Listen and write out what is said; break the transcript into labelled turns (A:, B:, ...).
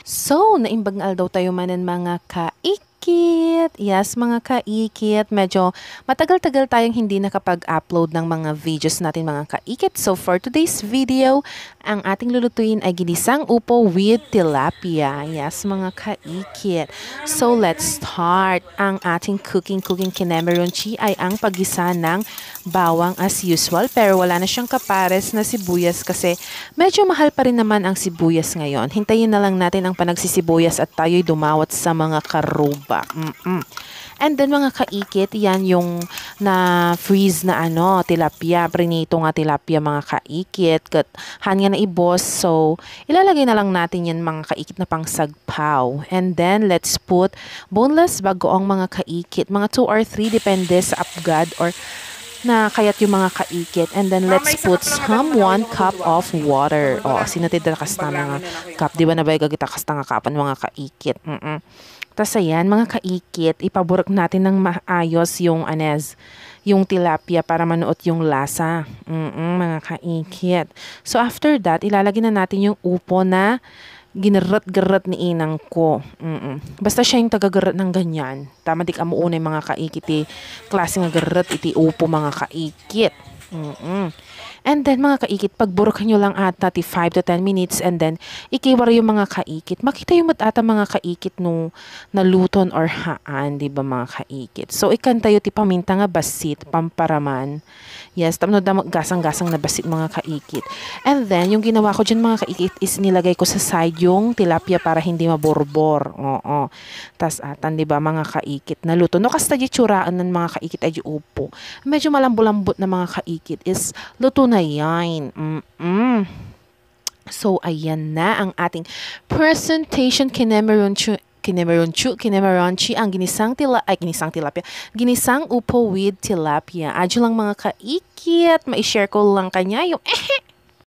A: So, naimbagal daw tayo manan mga kaikit. Yes, mga kaikit. Medyo matagal-tagal tayong hindi nakapag-upload ng mga videos natin mga kaikit. So, for today's video, ang ating lulutuin ay ginisang upo with tilapia. Yes, mga kaikit. So, let's start. Ang ating cooking kinemeronchi ay ang paggisa ng bawang as usual. Pero wala na siyang kapares na sibuyas kasi medyo mahal pa rin naman ang sibuyas ngayon. Hintayin na lang natin ang panagsisibuyas at tayo'y dumawat sa mga karuba. And then mga kaikit, yan yung na-freeze na tilapia. Prinito nga tilapia mga kaikit. Han nga na ibos. So, ilalagay na lang natin yan mga kaikit na pang sagpaw. And then, let's put boneless bagoong mga kaikit. Mga 2 or 3 depende sa apgad or na kayat yung mga kaikit. And then, let's put some 1 cup of water. O, sinatid na kas na mga cup. Di ba na ba gagita kas na nga kapan mga kaikit? Tapos ayan, mga kaikit, ipaburok natin ng maayos yung yung tilapia para manuot yung lasa. Mga kaikit. So, after that, ilalagay na natin yung upo na ginarrat-garrat ni inang ko. Basta siya yung taga-garrat ng ganyan. Tama di ka mo una yung mga kaikit klase nga garrat iti upo mga kaikit. And then mga kaikit, pagburukan nyo lang ata 5 to 10 minutes and then ikiwara yung mga kaikit. Makita yung matata mga kaikit no naluton or haan, di ba mga kaikit? So ikan tayo ti paminta nga basit, pamparaman. Yes, tamno damo gasang-gasang na basit mga kaikit. And then yung ginawa ko dyan mga kaikit is nilagay ko sa side yung tilapia para hindi maborbor. Oo. Tas atan, di ba mga kaikit, naluto. No, kasta di tsuraan ng mga kaikit ay upo. Medyo malambot-lambot na mga kaikit is luto na yan. So, ayan na ang ating presentation kinemeronchi ang ginisang tilapia. Ginisang upo with tilapia. Adyo lang mga kaikit. Ma-share ko lang kanya yung